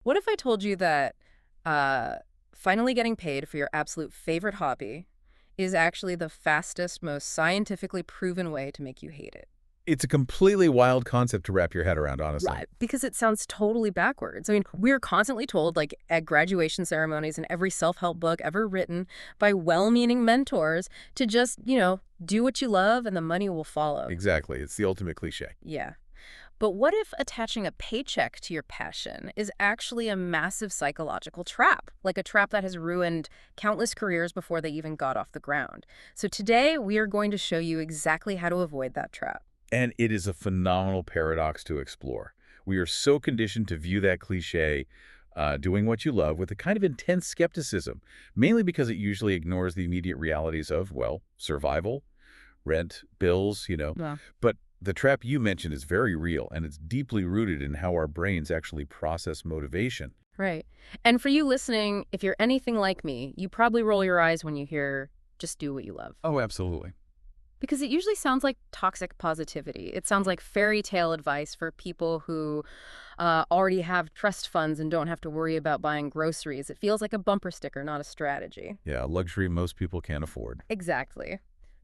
What if I told you that uh, finally getting paid for your absolute favorite hobby is actually the fastest, most scientifically proven way to make you hate it? It's a completely wild concept to wrap your head around, honestly. Right. Because it sounds totally backwards. I mean, we're constantly told, like at graduation ceremonies and every self-help book ever written by well-meaning mentors, to just, do what you love and the money will follow. Exactly. It's the ultimate cliche. Yeah. But what if attaching a paycheck to your passion is actually a massive psychological trap, like a trap that has ruined countless careers before they even got off the ground? So today we are going to show you exactly how to avoid that trap. And it is a phenomenal paradox to explore. We are so conditioned to view that cliche, doing what you love, with a kind of intense skepticism, mainly because it usually ignores the immediate realities of, well, survival, rent, bills. Well, But the trap you mentioned is very real, and it's deeply rooted in how our brains actually process motivation. right. And for you listening, if you're anything like me, you probably roll your eyes when you hear just do what you love. Oh, absolutely. Because it usually sounds like toxic positivity. It sounds like fairy tale advice for people who already have trust funds and don't have to worry about buying groceries. It feels like a bumper sticker, not a strategy. Yeah, luxury most people can't afford. Exactly.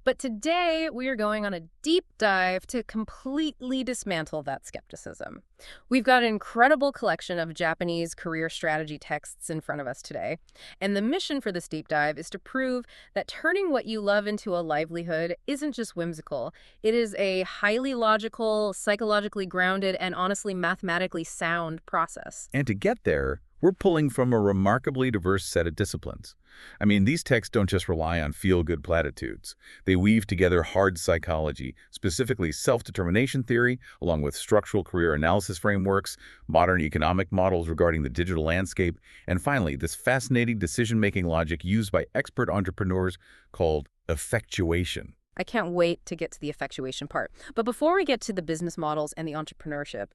But today we are going on a deep dive to completely dismantle that skepticism. We've got an incredible collection of Japanese career strategy texts in front of us today. And the mission for this deep dive is to prove that turning what you love into a livelihood isn't just whimsical. It is a highly logical, psychologically grounded, and honestly mathematically sound process. And to get there, we're pulling from a remarkably diverse set of disciplines. I mean, these texts don't just rely on feel-good platitudes. They weave together hard psychology, specifically self-determination theory, along with structural career analysis frameworks, modern economic models regarding the digital landscape, and finally, this fascinating decision-making logic used by expert entrepreneurs called effectuation. I can't wait to get to the effectuation part. But before we get to the business models and the entrepreneurship,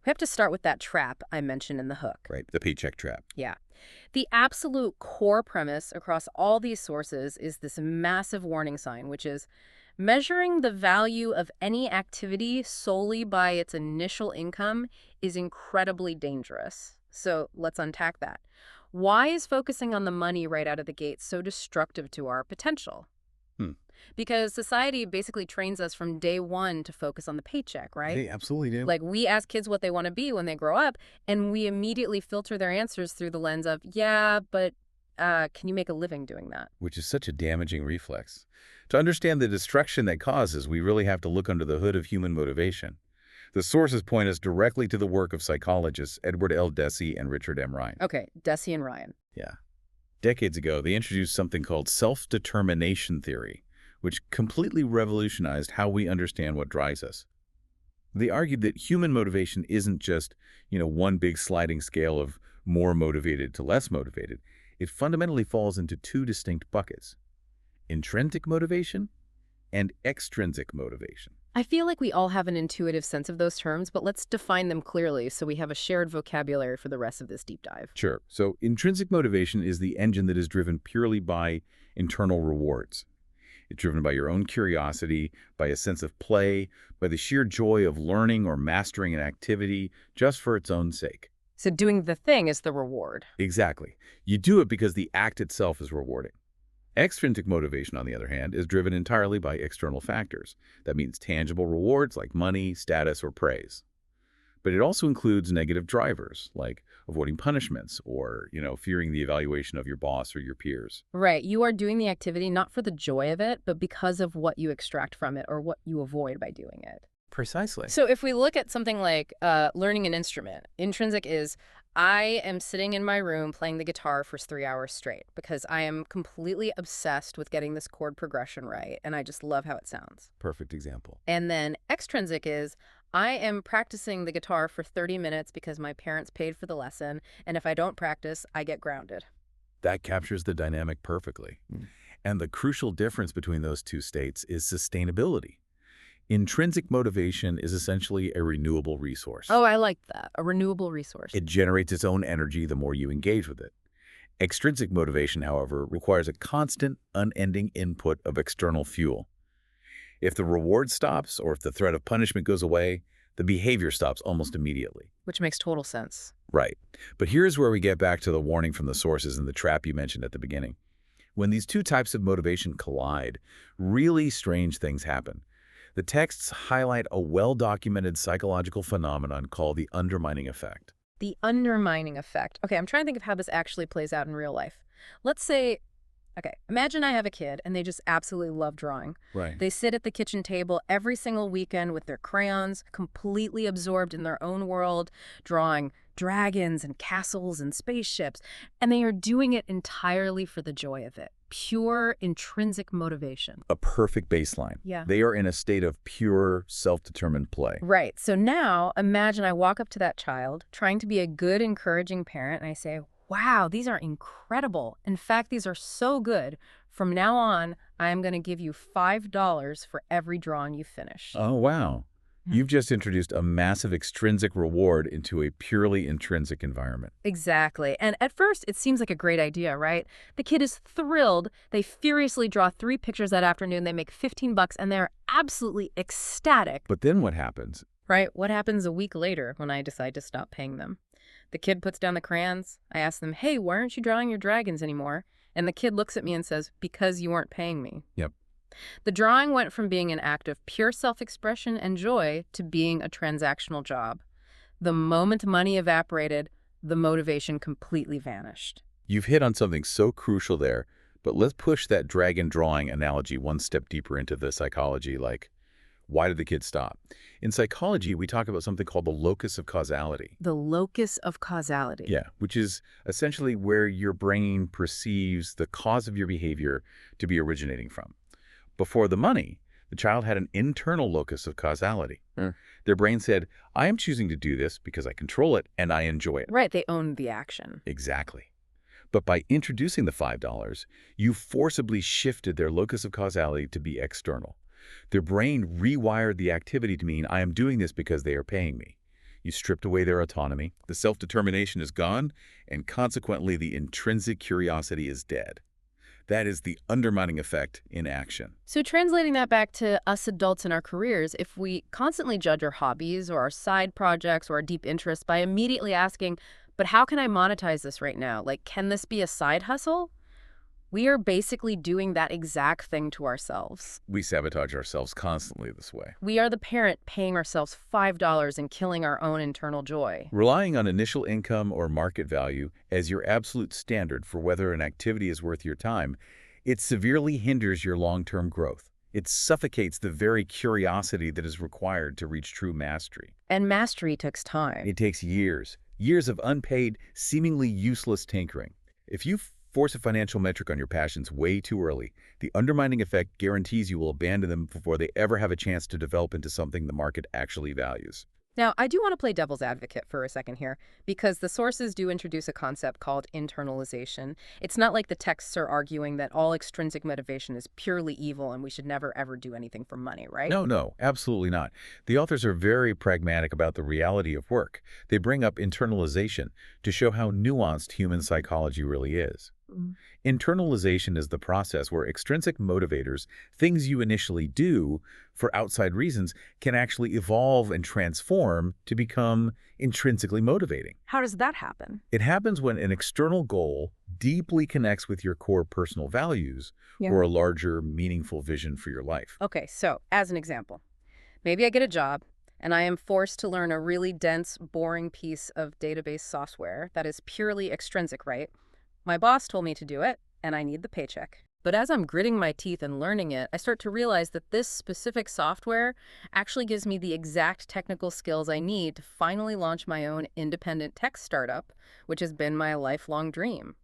we have to start with that trap I mentioned in the hook. Right, the paycheck trap. Yeah. The absolute core premise across all these sources is this massive warning sign, which is measuring the value of any activity solely by its initial income is incredibly dangerous. So let's unpack that. Why is focusing on the money right out of the gate so destructive to our potential? Hmm. Because society basically trains us from day one to focus on the paycheck, right? They absolutely do. Like we ask kids what they want to be when they grow up, and we immediately filter their answers through the lens of, yeah, but can you make a living doing that? Which is such a damaging reflex. To understand the destruction that causes, we really have to look under the hood of human motivation. The sources point us directly to the work of psychologists Edward L. Deci and Richard M. Ryan. Okay, Desi and Ryan. Yeah. Decades ago, they introduced something called self-determination theory, which completely revolutionized how we understand what drives us. They argued that human motivation isn't just, one big sliding scale of more motivated to less motivated. It fundamentally falls into two distinct buckets: intrinsic motivation and extrinsic motivation. I feel like we all have an intuitive sense of those terms, but let's define them clearly so we have a shared vocabulary for the rest of this deep dive. Sure. So intrinsic motivation is the engine that is driven purely by internal rewards. It's driven by your own curiosity, by a sense of play, by the sheer joy of learning or mastering an activity just for its own sake. So doing the thing is the reward. Exactly. You do it because the act itself is rewarding. Extrinsic motivation, on the other hand, is driven entirely by external factors. That means tangible rewards like money, status, or praise. But it also includes negative drivers, like avoiding punishments or, fearing the evaluation of your boss or your peers. Right. You are doing the activity not for the joy of it, but because of what you extract from it or what you avoid by doing it. Precisely. So if we look at something like learning an instrument, intrinsic is I am sitting in my room playing the guitar for 3 hours straight because I am completely obsessed with getting this chord progression right, and I just love how it sounds. Perfect example. And then extrinsic is I am practicing the guitar for 30 minutes because my parents paid for the lesson, and if I don't practice, I get grounded. That captures the dynamic perfectly. And the crucial difference between those two states is sustainability. Intrinsic motivation is essentially a renewable resource. Oh, I like that. A renewable resource. It generates its own energy the more you engage with it. Extrinsic motivation, however, requires a constant, unending input of external fuel. If the reward stops or if the threat of punishment goes away, the behavior stops almost immediately. Which makes total sense. Right. But here's where we get back to the warning from the sources and the trap you mentioned at the beginning. When these two types of motivation collide, really strange things happen. The texts highlight a well-documented psychological phenomenon called the undermining effect. The undermining effect. Okay, I'm trying to think of how this actually plays out in real life. Let's say, okay, imagine I have a kid and they just absolutely love drawing. Right. They sit at the kitchen table every single weekend with their crayons, completely absorbed in their own world, drawing dragons and castles and spaceships, and they are doing it entirely for the joy of it. Pure intrinsic motivation. A perfect baseline. Yeah. They are in a state of pure, self-determined play. Right. So now imagine I walk up to that child, trying to be a good, encouraging parent, and I say, wow, these are incredible. In fact, these are so good. From now on, I am going to give you $5 for every drawing you finish. Oh, wow. You've just introduced a massive extrinsic reward into a purely intrinsic environment. Exactly. And at first, it seems like a great idea, right? The kid is thrilled. They furiously draw 3 pictures that afternoon. They make $15, and they're absolutely ecstatic. But then what happens? Right? What happens a week later when I decide to stop paying them? The kid puts down the crayons. I ask them, hey, why aren't you drawing your dragons anymore? And the kid looks at me and says, because you weren't paying me. Yep. The drawing went from being an act of pure self-expression and joy to being a transactional job. The moment money evaporated, the motivation completely vanished. You've hit on something so crucial there, but let's push that dragon drawing analogy one step deeper into the psychology, like, why did the kid stop? In psychology, we talk about something called the locus of causality. The locus of causality. Yeah, which is essentially where your brain perceives the cause of your behavior to be originating from. Before the money, the child had an internal locus of causality. Their brain said, I am choosing to do this because I control it and I enjoy it. Right, they owned the action. Exactly. But by introducing the $5, you forcibly shifted their locus of causality to be external. Their brain rewired the activity to mean, I am doing this because they are paying me. You stripped away their autonomy, the self-determination is gone, and consequently the intrinsic curiosity is dead. That is the undermining effect in action. So translating that back to us adults in our careers, if we constantly judge our hobbies or our side projects or our deep interests by immediately asking, but how can I monetize this right now? Like, can this be a side hustle? We are basically doing that exact thing to ourselves. We sabotage ourselves constantly this way. We are the parent paying ourselves $5 and killing our own internal joy. Relying on initial income or market value as your absolute standard for whether an activity is worth your time, it severely hinders your long-term growth. It suffocates the very curiosity that is required to reach true mastery. And mastery takes time. It takes years, years of unpaid, seemingly useless tinkering. If you force a financial metric on your passions way too early, the undermining effect guarantees you will abandon them before they ever have a chance to develop into something the market actually values. Now, I do want to play devil's advocate for a second here, because the sources do introduce a concept called internalization. It's not like the texts are arguing that all extrinsic motivation is purely evil and we should never ever do anything for money, right? No, absolutely not. The authors are very pragmatic about the reality of work. They bring up internalization to show how nuanced human psychology really is. Internalization is the process where extrinsic motivators, things you initially do for outside reasons, can actually evolve and transform to become intrinsically motivating. How does that happen? It happens when an external goal deeply connects with your core personal values or a larger, meaningful vision for your life. Okay, so as an example, maybe I get a job and I am forced to learn a really dense, boring piece of database software that is purely extrinsic, right? My boss told me to do it, and I need the paycheck. But as I'm gritting my teeth and learning it, I start to realize that this specific software actually gives me the exact technical skills I need to finally launch my own independent tech startup, which has been my lifelong dream.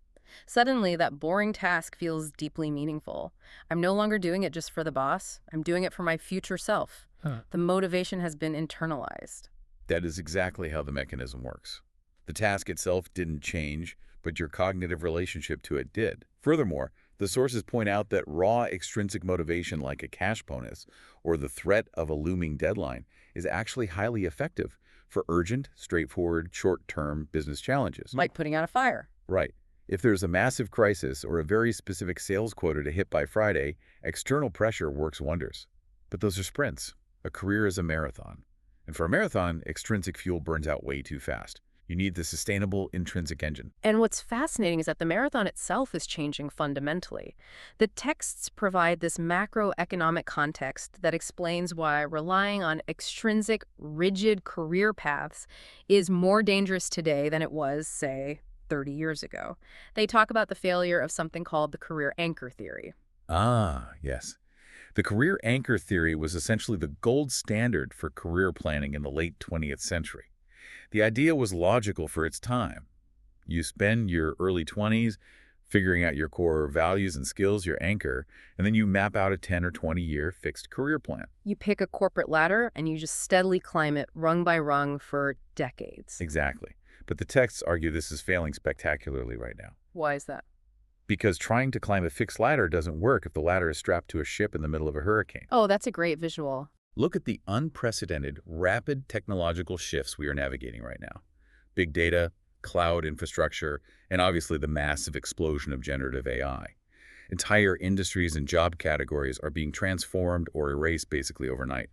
Suddenly, that boring task feels deeply meaningful. I'm no longer doing it just for the boss. I'm doing it for my future self. The motivation has been internalized. That is exactly how the mechanism works. The task itself didn't change, but your cognitive relationship to it did. Furthermore, the sources point out that raw extrinsic motivation like a cash bonus or the threat of a looming deadline is actually highly effective for urgent, straightforward, short-term business challenges. Like putting out a fire. Right. If there's a massive crisis or a very specific sales quota to hit by Friday, external pressure works wonders. But those are sprints. A career is a marathon. And for a marathon, extrinsic fuel burns out way too fast. You need the sustainable intrinsic engine. And what's fascinating is that the marathon itself is changing fundamentally. The texts provide this macroeconomic context that explains why relying on extrinsic, rigid career paths is more dangerous today than it was, say, 30 years ago. They talk about the failure of something called the career anchor theory. Ah, yes. The career anchor theory was essentially the gold standard for career planning in the late 20th century. The idea was logical for its time. You spend your early 20s figuring out your core values and skills, your anchor, and then you map out a 10 or 20-year fixed career plan. You pick a corporate ladder and you just steadily climb it rung by rung for decades. Exactly. But the texts argue this is failing spectacularly right now. Why is that? Because trying to climb a fixed ladder doesn't work if the ladder is strapped to a ship in the middle of a hurricane. Oh, that's a great visual. Look at the unprecedented, rapid technological shifts we are navigating right now. Big data, cloud infrastructure, and obviously the massive explosion of generative AI. Entire industries and job categories are being transformed or erased basically overnight.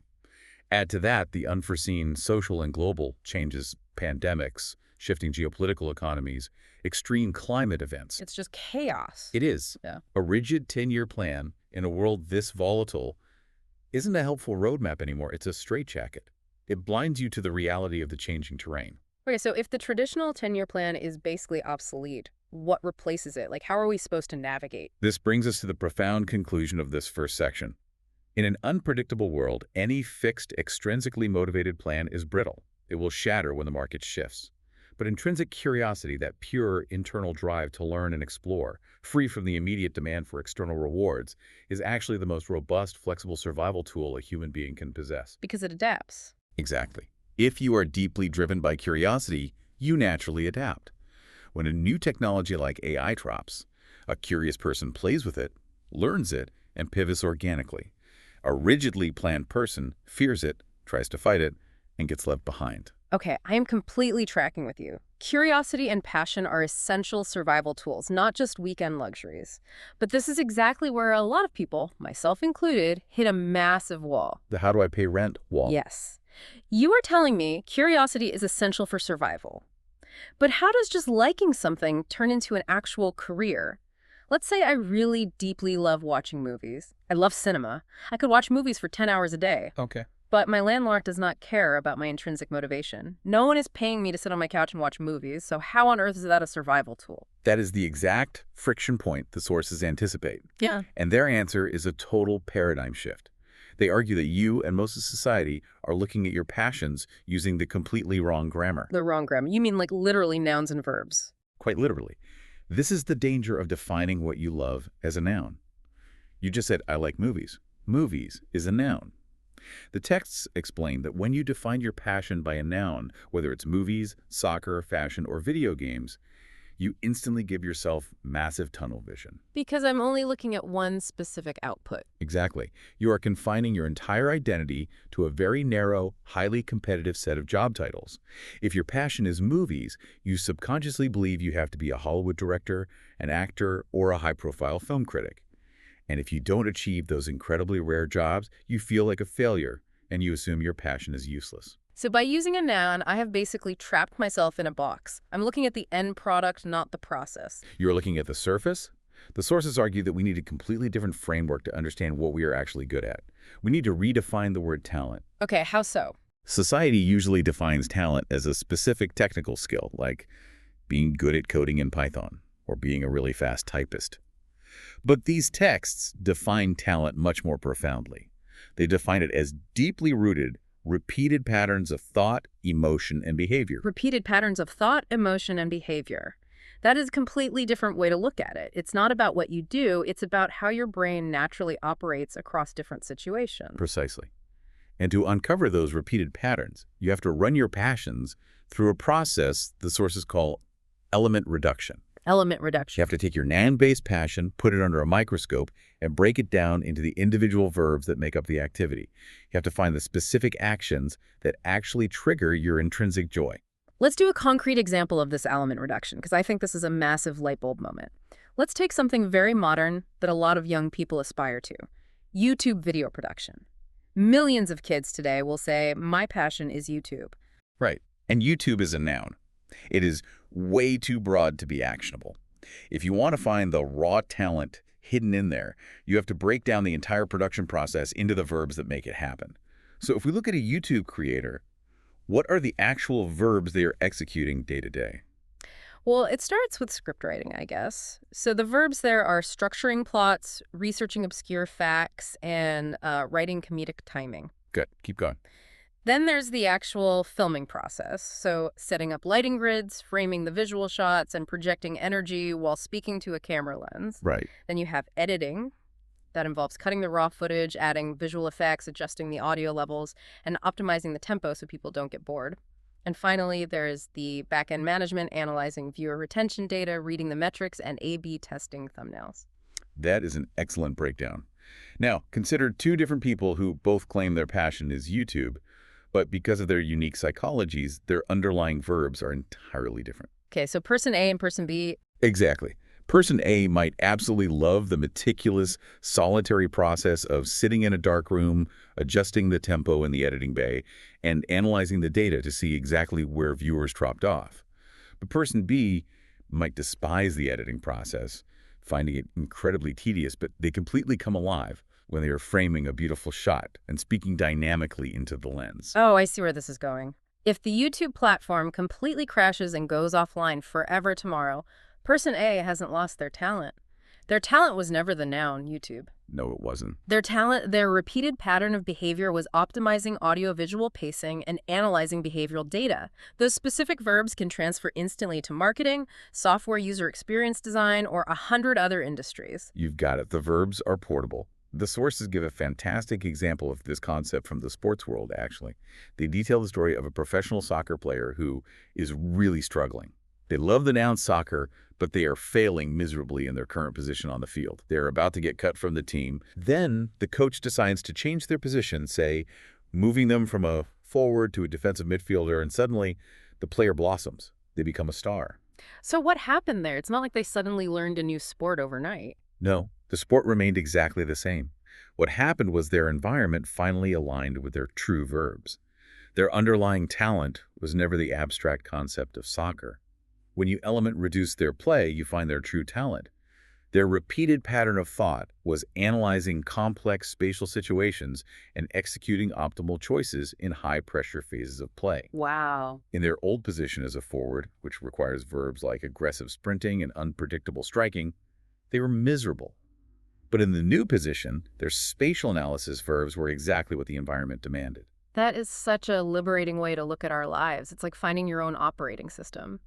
Add to that the unforeseen social and global changes, pandemics, shifting geopolitical economies, extreme climate events. It's just chaos. It is. Yeah. A rigid 10-year plan in a world this volatile isn't a helpful roadmap anymore. It's a straitjacket. It blinds you to the reality of the changing terrain. Okay, so if the traditional 10-year plan is basically obsolete, what replaces it? Like, how are we supposed to navigate? This brings us to the profound conclusion of this first section. In an unpredictable world, any fixed, extrinsically motivated plan is brittle. It will shatter when the market shifts. But intrinsic curiosity, that pure internal drive to learn and explore, free from the immediate demand for external rewards, is actually the most robust, flexible survival tool a human being can possess. Because it adapts. Exactly. If you are deeply driven by curiosity, you naturally adapt. When a new technology like AI drops, a curious person plays with it, learns it, and pivots organically. A rigidly planned person fears it, tries to fight it, and gets left behind. Okay, I am completely tracking with you. Curiosity and passion are essential survival tools, not just weekend luxuries. But this is exactly where a lot of people, myself included, hit a massive wall. The how do I pay rent wall. Yes. You are telling me curiosity is essential for survival. But how does just liking something turn into an actual career? Let's say I really deeply love watching movies. I love cinema. I could watch movies for 10 hours a day. Okay. But my landlord does not care about my intrinsic motivation. No one is paying me to sit on my couch and watch movies, so how on earth is that a survival tool? That is the exact friction point the sources anticipate. Yeah. And their answer is a total paradigm shift. They argue that you and most of society are looking at your passions using the completely wrong grammar. The wrong grammar. You mean like literally nouns and verbs? Quite literally. This is the danger of defining what you love as a noun. You just said, I like movies. Movies is a noun. The texts explain that when you define your passion by a noun, whether it's movies, soccer, fashion, or video games, you instantly give yourself massive tunnel vision. Because I'm only looking at one specific output. Exactly. You are confining your entire identity to a very narrow, highly competitive set of job titles. If your passion is movies, you subconsciously believe you have to be a Hollywood director, an actor, or a high-profile film critic. And if you don't achieve those incredibly rare jobs, you feel like a failure, and you assume your passion is useless. So by using a noun, I have basically trapped myself in a box. I'm looking at the end product, not the process. You're looking at the surface? The sources argue that we need a completely different framework to understand what we are actually good at. We need to redefine the word talent. Okay, how so? Society usually defines talent as a specific technical skill, like being good at coding in Python or being a really fast typist. But these texts define talent much more profoundly. They define it as deeply rooted, repeated patterns of thought, emotion, and behavior. Repeated patterns of thought, emotion, and behavior. That is a completely different way to look at it. It's not about what you do, it's about how your brain naturally operates across different situations. Precisely. And to uncover those repeated patterns, you have to run your passions through a process the sources call element reduction. Element reduction. You have to take your noun-based passion, put it under a microscope, and break it down into the individual verbs that make up the activity. You have to find the specific actions that actually trigger your intrinsic joy. Let's do a concrete example of this element reduction, because I think this is a massive light bulb moment. Let's take something very modern that a lot of young people aspire to. YouTube video production. Millions of kids today will say, my passion is YouTube. Right. And YouTube is a noun. It is way too broad to be actionable. If you want to find the raw talent hidden in there, you have to break down the entire production process into the verbs that make it happen. So if we look at a YouTube creator, what are the actual verbs they are executing day to day? Well, it starts with script writing, I guess. So the verbs there are structuring plots, researching obscure facts, and writing comedic timing. Good. Keep going. Then there's the actual filming process. So setting up lighting grids, framing the visual shots, and projecting energy while speaking to a camera lens. Right. Then you have editing. That involves cutting the raw footage, adding visual effects, adjusting the audio levels, and optimizing the tempo so people don't get bored. And finally, there's the back-end management, analyzing viewer retention data, reading the metrics, and A/B testing thumbnails. That is an excellent breakdown. Now, consider two different people who both claim their passion is YouTube, but because of their unique psychologies, their underlying verbs are entirely different. Okay, so person A and person B. Exactly. Person A might absolutely love the meticulous, solitary process of sitting in a dark room, adjusting the tempo in the editing bay, and analyzing the data to see exactly where viewers dropped off. But person B might despise the editing process, finding it incredibly tedious, but they completely come alive when they are framing a beautiful shot and speaking dynamically into the lens. Oh, I see where this is going. If the YouTube platform completely crashes and goes offline forever tomorrow, person A hasn't lost their talent. Their talent was never the noun, YouTube. No, it wasn't. Their repeated pattern of behavior was optimizing audio-visual pacing and analyzing behavioral data. Those specific verbs can transfer instantly to marketing, software user experience design, or 100 other industries. You've got it. The verbs are portable. The sources give a fantastic example of this concept from the sports world, actually. They detail the story of a professional soccer player who is really struggling. They love the noun soccer, but they are failing miserably in their current position on the field. They're about to get cut from the team. Then the coach decides to change their position, say, moving them from a forward to a defensive midfielder, and suddenly the player blossoms. They become a star. So what happened there? It's not like they suddenly learned a new sport overnight. No, the sport remained exactly the same. What happened was their environment finally aligned with their true verbs. Their underlying talent was never the abstract concept of soccer. When you element reduce their play, you find their true talent. Their repeated pattern of thought was analyzing complex spatial situations and executing optimal choices in high-pressure phases of play. Wow. In their old position as a forward, which requires verbs like aggressive sprinting and unpredictable striking, they were miserable. But in the new position, their spatial analysis verbs were exactly what the environment demanded. That is such a liberating way to look at our lives. It's like finding your own operating system.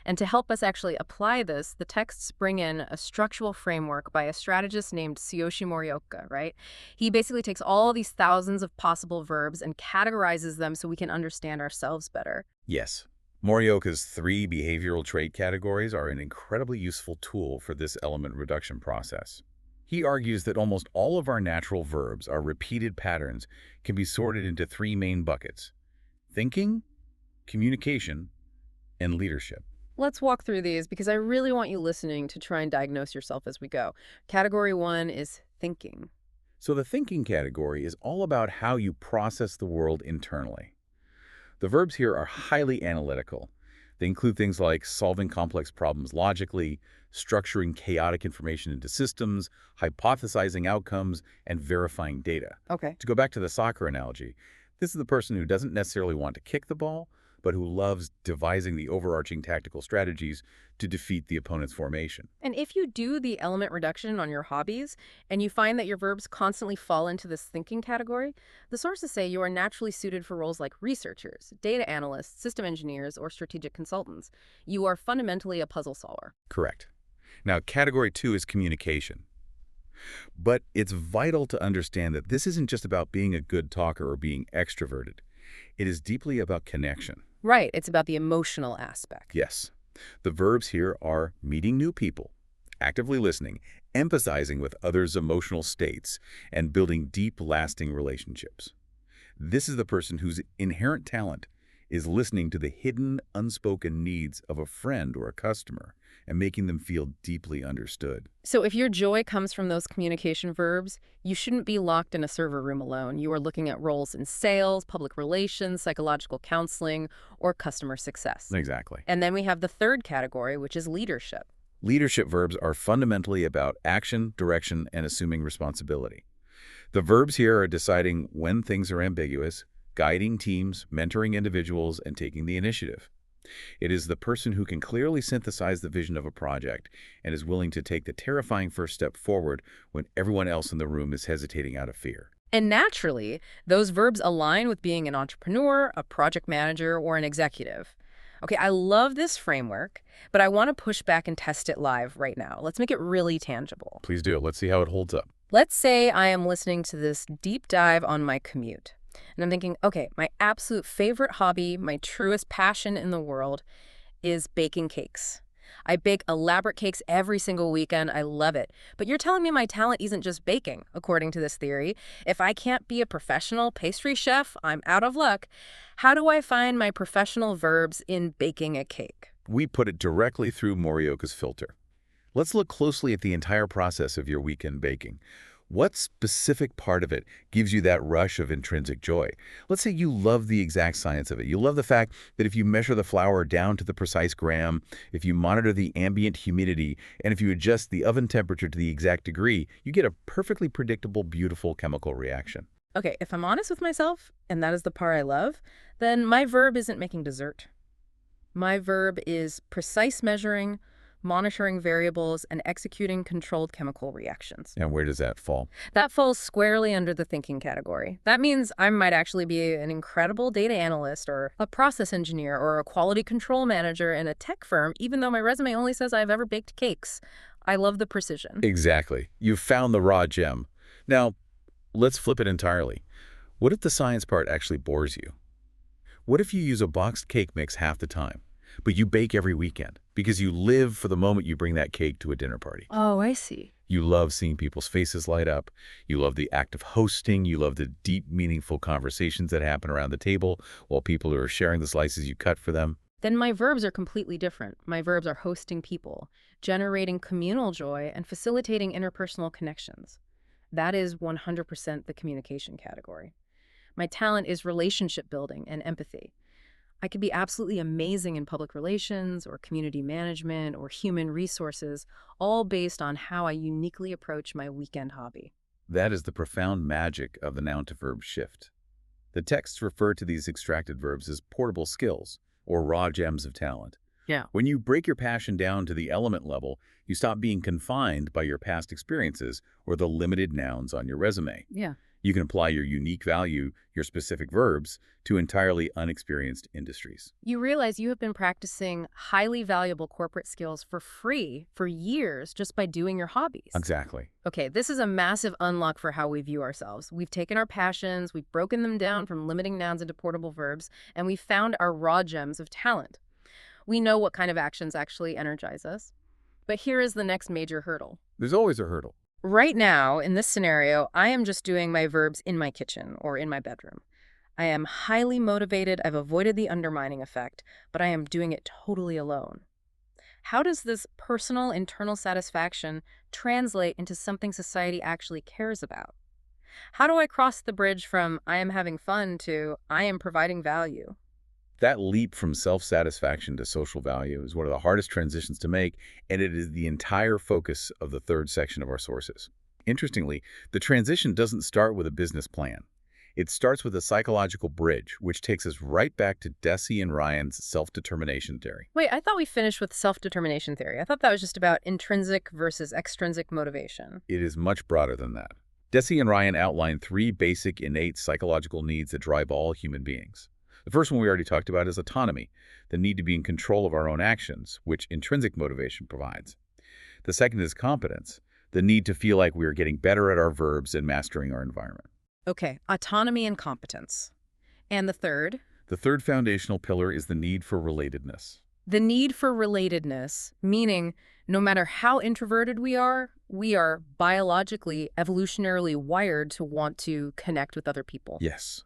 And to help us actually apply this, the texts bring in a structural framework by a strategist named Tsuyoshi Morioka, right? He basically takes all these thousands of possible verbs and categorizes them so we can understand ourselves better. Yes. Morioka's 3 behavioral trait categories are an incredibly useful tool for this element reduction process. He argues that almost all of our natural verbs, our repeated patterns, can be sorted into 3 main buckets: thinking, communication, and leadership. Let's walk through these because I really want you listening to try and diagnose yourself as we go. Category 1 is thinking. So the thinking category is all about how you process the world internally. The verbs here are highly analytical. They include things like solving complex problems logically, structuring chaotic information into systems, hypothesizing outcomes, and verifying data. Okay. To go back to the soccer analogy, this is the person who doesn't necessarily want to kick the ball, but who loves devising the overarching tactical strategies to defeat the opponent's formation. And if you do the element reduction on your hobbies and you find that your verbs constantly fall into this thinking category, the sources say you are naturally suited for roles like researchers, data analysts, system engineers, or strategic consultants. You are fundamentally a puzzle solver. Correct. Now, category 2 is communication. But it's vital to understand that this isn't just about being a good talker or being extroverted. It is deeply about connection. Right. It's about the emotional aspect. Yes. The verbs here are meeting new people, actively listening, empathizing with others' emotional states, and building deep, lasting relationships. This is the person whose inherent talent is listening to the hidden, unspoken needs of a friend or a customer and making them feel deeply understood. So if your joy comes from those communication verbs, you shouldn't be locked in a server room alone. You are looking at roles in sales, public relations, psychological counseling, or customer success. Exactly. And then we have the third category, which is leadership. Leadership verbs are fundamentally about action, direction, and assuming responsibility. The verbs here are deciding when things are ambiguous, guiding teams, mentoring individuals, and taking the initiative. It is the person who can clearly synthesize the vision of a project and is willing to take the terrifying first step forward when everyone else in the room is hesitating out of fear. And naturally, those verbs align with being an entrepreneur, a project manager, or an executive. Okay, I love this framework, but I want to push back and test it live right now. Let's make it really tangible. Please do. Let's see how it holds up. Let's say I am listening to this deep dive on my commute. And I'm thinking, okay, my absolute favorite hobby, my truest passion in the world is baking cakes. I bake elaborate cakes every single weekend. I love it. But you're telling me my talent isn't just baking, according to this theory. If I can't be a professional pastry chef, I'm out of luck. How do I find my professional verbs in baking a cake? We put it directly through Morioka's filter. Let's look closely at the entire process of your weekend baking. What specific part of it gives you that rush of intrinsic joy? Let's say you love the exact science of it. You love the fact that if you measure the flour down to the precise gram, if you monitor the ambient humidity, and if you adjust the oven temperature to the exact degree, you get a perfectly predictable, beautiful chemical reaction. Okay, if I'm honest with myself, and that is the part I love, then my verb isn't making dessert. My verb is precise measuring, monitoring variables, and executing controlled chemical reactions. And where does that fall? That falls squarely under the thinking category. That means I might actually be an incredible data analyst or a process engineer or a quality control manager in a tech firm, even though my resume only says I've ever baked cakes. I love the precision. Exactly. You've found the raw gem. Now, let's flip it entirely. What if the science part actually bores you? What if you use a boxed cake mix half the time, but you bake every weekend because you live for the moment you bring that cake to a dinner party? Oh, I see. You love seeing people's faces light up. You love the act of hosting. You love the deep, meaningful conversations that happen around the table while people are sharing the slices you cut for them. Then my verbs are completely different. My verbs are hosting people, generating communal joy, and facilitating interpersonal connections. That is 100% the communication category. My talent is relationship building and empathy. I could be absolutely amazing in public relations or community management or human resources, all based on how I uniquely approach my weekend hobby. That is the profound magic of the noun-to-verb shift. The texts refer to these extracted verbs as portable skills, or raw gems of talent. Yeah. When you break your passion down to the element level, you stop being confined by your past experiences or the limited nouns on your resume. Yeah. You can apply your unique value, your specific verbs, to entirely unexperienced industries. You realize you have been practicing highly valuable corporate skills for free for years just by doing your hobbies. Exactly. Okay, this is a massive unlock for how we view ourselves. We've taken our passions, we've broken them down from limiting nouns into portable verbs, and we've found our raw gems of talent. We know what kind of actions actually energize us. But here is the next major hurdle. There's always a hurdle. Right now, in this scenario, I am just doing my verbs in my kitchen or in my bedroom. I am highly motivated, I've avoided the undermining effect, but I am doing it totally alone. How does this personal internal satisfaction translate into something society actually cares about? How do I cross the bridge from I am having fun to I am providing value? That leap from self-satisfaction to social value is one of the hardest transitions to make, and it is the entire focus of the third section of our sources. Interestingly, the transition doesn't start with a business plan. It starts with a psychological bridge, which takes us right back to Deci and Ryan's self-determination theory. Wait, I thought we finished with self-determination theory. I thought that was just about intrinsic versus extrinsic motivation. It is much broader than that. Deci and Ryan outline 3 basic innate psychological needs that drive all human beings. The first one we already talked about is autonomy, the need to be in control of our own actions, which intrinsic motivation provides. The second is competence, the need to feel like we are getting better at our verbs and mastering our environment. Okay, autonomy and competence. And the third? The third foundational pillar is the need for relatedness. The need for relatedness, meaning no matter how introverted we are biologically, evolutionarily wired to want to connect with other people. Yes.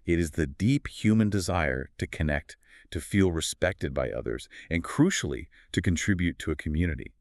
It is the deep human desire to connect, to feel respected by others, and crucially, to contribute to a community.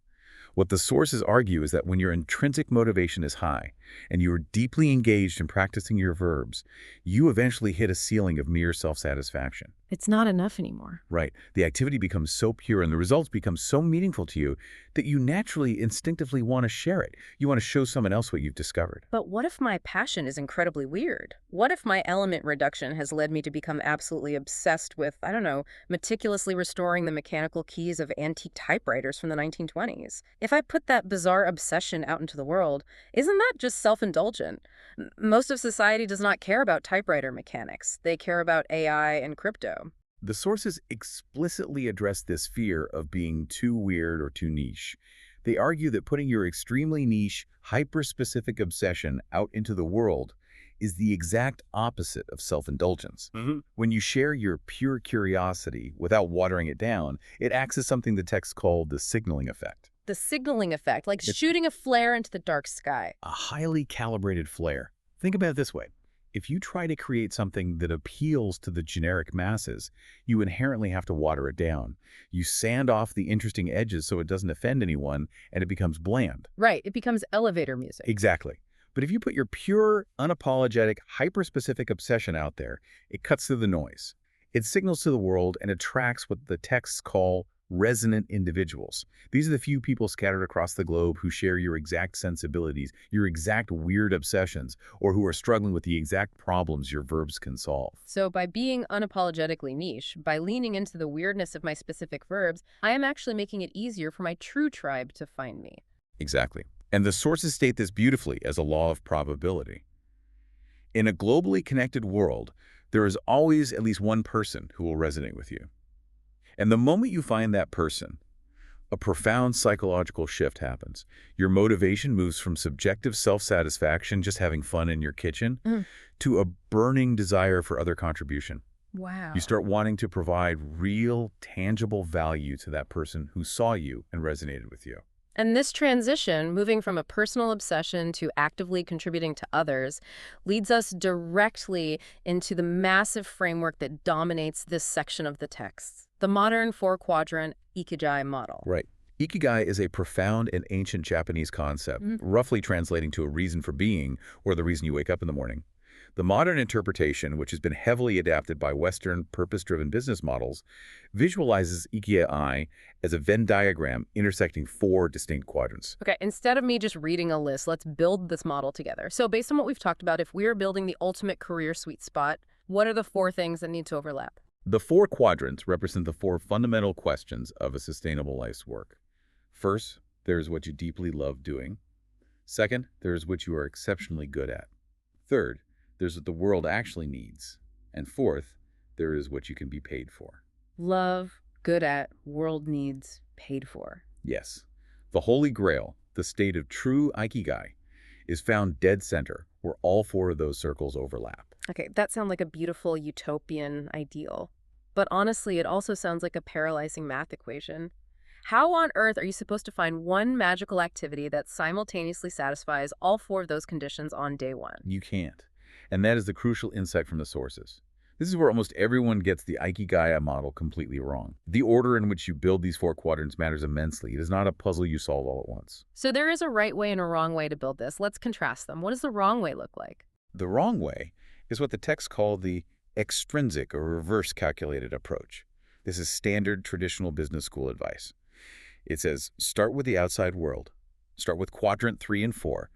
What the sources argue is that when your intrinsic motivation is high and you are deeply engaged in practicing your verbs, you eventually hit a ceiling of mere self-satisfaction. It's not enough anymore. Right. The activity becomes so pure and the results become so meaningful to you that you naturally, instinctively want to share it. You want to show someone else what you've discovered. But what if my passion is incredibly weird? What if my element reduction has led me to become absolutely obsessed with, I don't know, meticulously restoring the mechanical keys of antique typewriters from the 1920s? If I put that bizarre obsession out into the world, isn't that just self-indulgent? Most of society does not care about typewriter mechanics. They care about AI and crypto. The sources explicitly address this fear of being too weird or too niche. They argue that putting your extremely niche, hyper-specific obsession out into the world is the exact opposite of self-indulgence. When you share your pure curiosity without watering it down, it acts as something the texts call the signaling effect. The signaling effect, like shooting a flare into the dark sky. A highly calibrated flare. Think about it this way. If you try to create something that appeals to the generic masses, you inherently have to water it down. You sand off the interesting edges so it doesn't offend anyone, and it becomes bland. Right, it becomes elevator music. Exactly. But if you put your pure, unapologetic, hyper-specific obsession out there, it cuts through the noise. It signals to the world and attracts what the texts call resonant individuals. These are the few people scattered across the globe who share your exact sensibilities, your exact weird obsessions, or who are struggling with the exact problems your verbs can solve. So by being unapologetically niche, by leaning into the weirdness of my specific verbs, I am actually making it easier for my true tribe to find me. Exactly. And the sources state this beautifully as a law of probability. In a globally connected world, there is always at least one person who will resonate with you. And the moment you find that person, a profound psychological shift happens. Your motivation moves from subjective self-satisfaction, just having fun in your kitchen, to a burning desire for other contribution. Wow. You start wanting to provide real, tangible value to that person who saw you and resonated with you. And this transition, moving from a personal obsession to actively contributing to others, leads us directly into the massive framework that dominates this section of the text, the modern four-quadrant Ikigai model. Right. Ikigai is a profound and ancient Japanese concept, roughly translating to a reason for being or the reason you wake up in the morning. The modern interpretation, which has been heavily adapted by Western purpose-driven business models, visualizes Ikigai as a Venn diagram intersecting four distinct quadrants. Okay, instead of me just reading a list, let's build this model together. So based on what we've talked about, if we're building the ultimate career sweet spot, what are the four things that need to overlap? The four quadrants represent the four fundamental questions of a sustainable life's work. First, there is what you deeply love doing. Second, there is what you are exceptionally good at. Third, there's what the world actually needs. And fourth, there is what you can be paid for. Love, good at, world needs, paid for. Yes. The Holy Grail, the state of true Ikigai, is found dead center where all four of those circles overlap. Okay, that sounds like a beautiful utopian ideal. But honestly, it also sounds like a paralyzing math equation. How on earth are you supposed to find one magical activity that simultaneously satisfies all four of those conditions on day one? You can't. And that is the crucial insight from the sources. This is where almost everyone gets the Ikigai model completely wrong. The order in which you build these four quadrants matters immensely. It is not a puzzle you solve all at once. So there is a right way and a wrong way to build this. Let's contrast them. What does the wrong way look like? The wrong way is what the texts call the extrinsic or reverse calculated approach. This is standard traditional business school advice. It says, start with the outside world. Start with quadrant 3 and 4.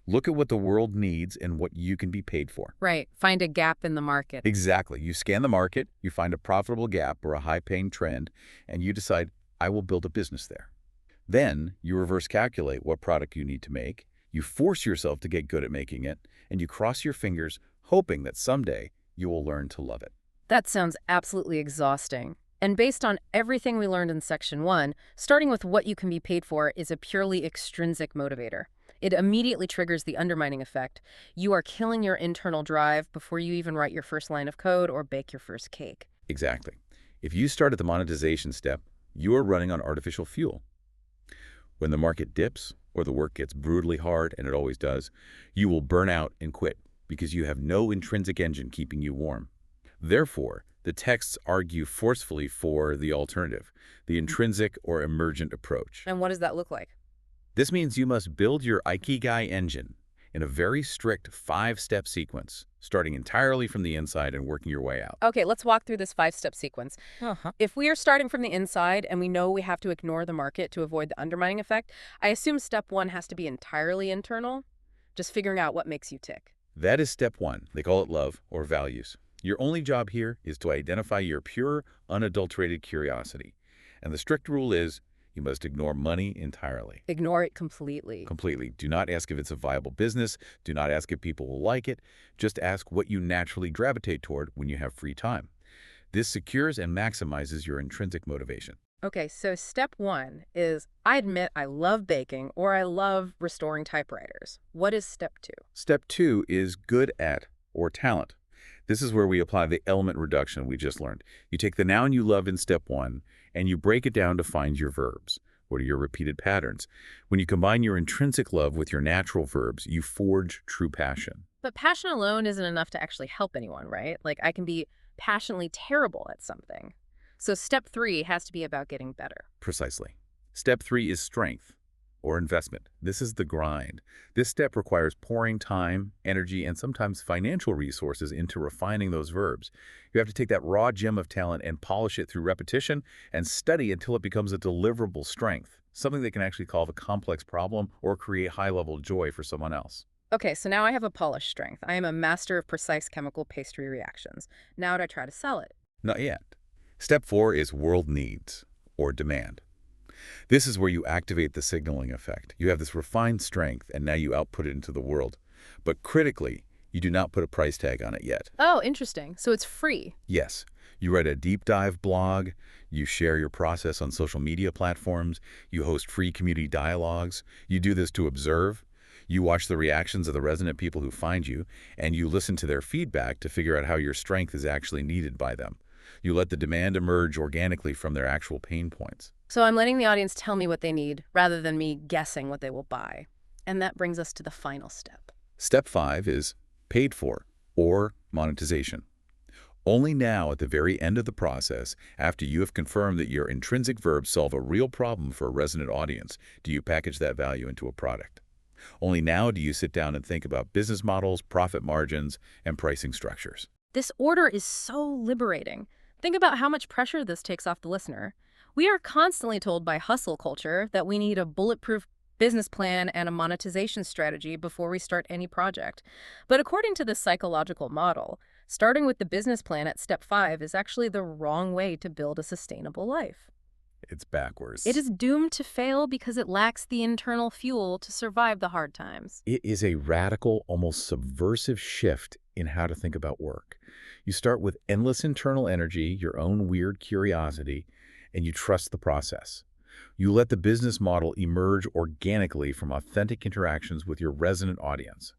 Look at what the world needs and what you can be paid for. Right. Find a gap in the market. Exactly. You scan the market, you find a profitable gap or a high-paying trend, and you decide, I will build a business there. Then you reverse calculate what product you need to make, you force yourself to get good at making it, and you cross your fingers hoping that someday you will learn to love it. That sounds absolutely exhausting. And based on everything we learned in Section 1, starting with what you can be paid for is a purely extrinsic motivator. It immediately triggers the undermining effect. You are killing your internal drive before you even write your first line of code or bake your first cake. Exactly. If you start at the monetization step, you are running on artificial fuel. When the market dips or the work gets brutally hard, and it always does, you will burn out and quit because you have no intrinsic engine keeping you warm. Therefore, the texts argue forcefully for the alternative, the intrinsic or emergent approach. And what does that look like? This means you must build your Ikigai engine in a very strict 5-step sequence, starting entirely from the inside and working your way out. Okay, let's walk through this 5-step sequence. Uh-huh. If we are starting from the inside and we know we have to ignore the market to avoid the undermining effect, I assume step 1 has to be entirely internal, just figuring out what makes you tick. That is step 1. They call it love or values. Your only job here is to identify your pure, unadulterated curiosity. And the strict rule is you must ignore money entirely. Ignore it completely. Completely. Do not ask if it's a viable business. Do not ask if people will like it. Just ask what you naturally gravitate toward when you have free time. This secures and maximizes your intrinsic motivation. Okay, so step 1 is I admit I love baking or I love restoring typewriters. What is step 2? Step 2 is good at or talent. This is where we apply the element reduction we just learned. You take the noun you love in step 1 and you break it down to find your verbs. What are your repeated patterns? When you combine your intrinsic love with your natural verbs, you forge true passion. But passion alone isn't enough to actually help anyone, right? Like I can be passionately terrible at something. So step 3 has to be about getting better. Precisely. Step 3 is strength or investment. This is the grind. This step requires pouring time, energy, and sometimes financial resources into refining those verbs. You have to take that raw gem of talent and polish it through repetition and study until it becomes a deliverable strength, something that can actually solve a complex problem or create high-level joy for someone else. Okay, so now I have a polished strength. I am a master of precise chemical pastry reactions. Now do I try to sell it? Not yet. Step 4 is world needs or demand. This is where you activate the signaling effect. You have this refined strength, and now you output it into the world. But critically, you do not put a price tag on it yet. Oh, interesting. So it's free. Yes, you write a deep dive blog, you share your process on social media platforms, you host free community dialogues. You do this to observe. You watch the reactions of the resonant people who find you, and you listen to their feedback to figure out how your strength is actually needed by them. You let the demand emerge organically from their actual pain points. So I'm letting the audience tell me what they need rather than me guessing what they will buy. And that brings us to the final step. Step 5 is paid for or monetization. Only now, at the very end of the process, after you have confirmed that your intrinsic verbs solve a real problem for a resonant audience, do you package that value into a product. Only now do you sit down and think about business models, profit margins, and pricing structures. This order is so liberating. Think about how much pressure this takes off the listener. We are constantly told by hustle culture that we need a bulletproof business plan and a monetization strategy before we start any project. But according to this psychological model, starting with the business plan at step 5 is actually the wrong way to build a sustainable life. It's backwards. It is doomed to fail because it lacks the internal fuel to survive the hard times. It is a radical, almost subversive shift in how to think about work. You start with endless internal energy, your own weird curiosity, and you trust the process. You let the business model emerge organically from authentic interactions with your resonant audience.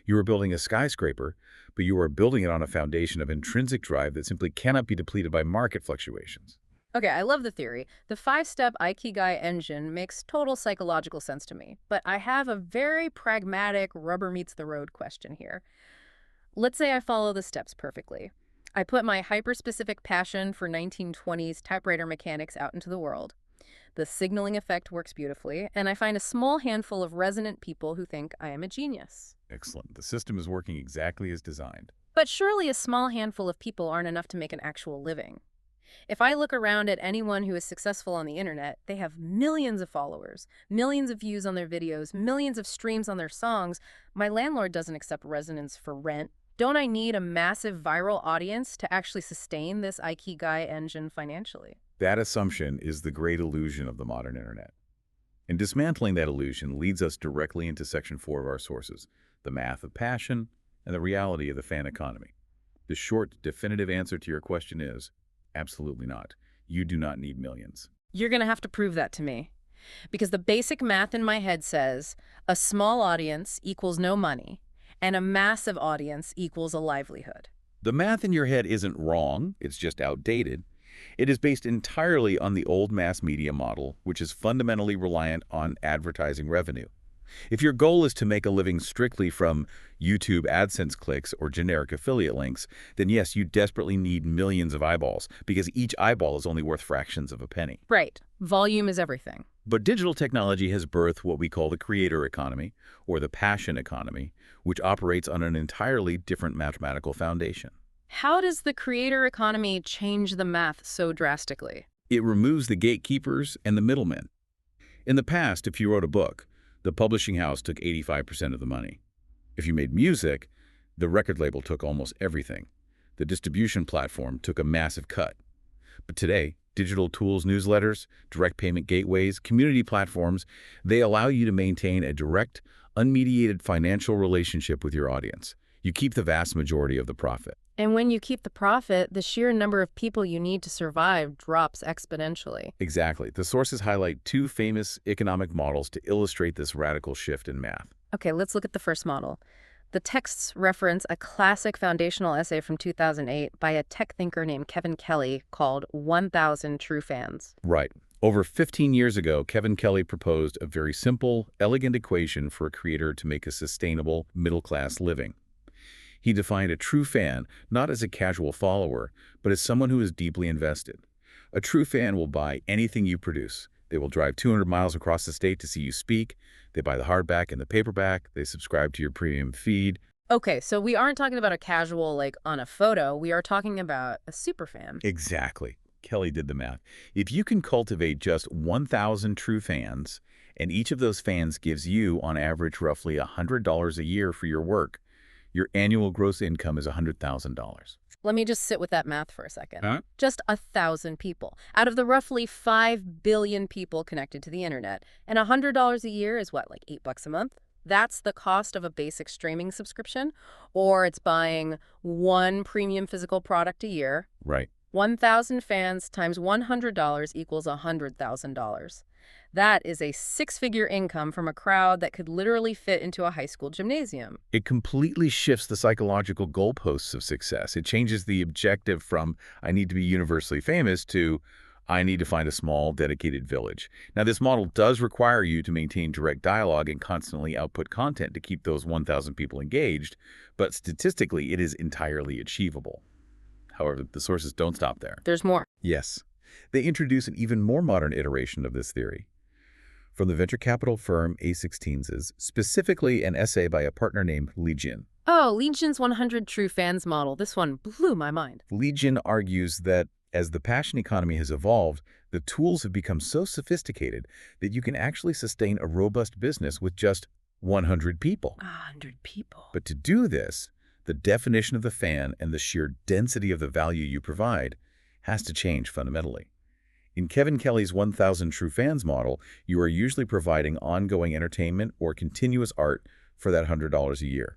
You are building a skyscraper, but you are building it on a foundation of intrinsic drive that simply cannot be depleted by market fluctuations. Okay, I love the theory. The 5-step Ikigai engine makes total psychological sense to me, but I have a very pragmatic rubber meets the road question here. Let's say I follow the steps perfectly. I put my hyper-specific passion for 1920s typewriter mechanics out into the world. The signaling effect works beautifully, and I find a small handful of resonant people who think I am a genius. Excellent. The system is working exactly as designed. But surely a small handful of people aren't enough to make an actual living. If I look around at anyone who is successful on the internet, they have millions of followers, millions of views on their videos, millions of streams on their songs. My landlord doesn't accept resonance for rent. Don't I need a massive viral audience to actually sustain this Ikigai engine financially? That assumption is the great illusion of the modern internet. And dismantling that illusion leads us directly into section 4 of our sources, the math of passion and the reality of the fan economy. The short, definitive answer to your question is, absolutely not. You do not need millions. You're going to have to prove that to me. Because the basic math in my head says a small audience equals no money, and a massive audience equals a livelihood. The math in your head isn't wrong, it's just outdated. It is based entirely on the old mass media model, which is fundamentally reliant on advertising revenue. If your goal is to make a living strictly from YouTube AdSense clicks or generic affiliate links, then yes, you desperately need millions of eyeballs because each eyeball is only worth fractions of a penny. Right. Volume is everything. But digital technology has birthed what we call the creator economy or the passion economy, which operates on an entirely different mathematical foundation. How does the creator economy change the math so drastically? It removes the gatekeepers and the middlemen. In the past, if you wrote a book, the publishing house took 85% of the money. If you made music, the record label took almost everything. The distribution platform took a massive cut. But today, digital tools, newsletters, direct payment gateways, community platforms, they allow you to maintain a direct, unmediated financial relationship with your audience. You keep the vast majority of the profit. And when you keep the profit, the sheer number of people you need to survive drops exponentially. Exactly. The sources highlight two famous economic models to illustrate this radical shift in math. Okay, let's look at the first model. The texts reference a classic foundational essay from 2008 by a tech thinker named Kevin Kelly called 1,000 True Fans. Right. Over 15 years ago, Kevin Kelly proposed a very simple, elegant equation for a creator to make a sustainable, middle-class living. He defined a true fan not as a casual follower, but as someone who is deeply invested. A true fan will buy anything you produce. They will drive 200 miles across the state to see you speak. They buy the hardback and the paperback. They subscribe to your premium feed. Okay, so we aren't talking about a casual, like, on a photo. We are talking about a super fan. Exactly. Kelly did the math. If you can cultivate just 1,000 true fans, and each of those fans gives you, on average, roughly $100 a year for your work, your annual gross income is $100,000. Let me just sit with that math for a second. Huh? Just 1,000 people out of the roughly 5 billion people connected to the internet. And $100 a year is what, like $8 a month? That's the cost of a basic streaming subscription, or it's buying one premium physical product a year. Right. 1,000 fans times $100 equals $100,000. That is a six-figure income from a crowd that could literally fit into a high school gymnasium. It completely shifts the psychological goalposts of success. It changes the objective from, I need to be universally famous, to, I need to find a small, dedicated village. Now, this model does require you to maintain direct dialogue and constantly output content to keep those 1,000 people engaged, but statistically, it is entirely achievable. However, the sources don't stop there. There's more. Yes. They introduce an even more modern iteration of this theory. From the venture capital firm A16's, specifically an essay by a partner named Li Jin. Oh, Legion's 100 True Fans model. This one blew my mind. Li Jin argues that as the passion economy has evolved, the tools have become so sophisticated that you can actually sustain a robust business with just 100 people. 100 people. But to do this, the definition of the fan and the sheer density of the value you provide has to change fundamentally. In Kevin Kelly's 1,000 True Fans model, you are usually providing ongoing entertainment or continuous art for that $100 a year.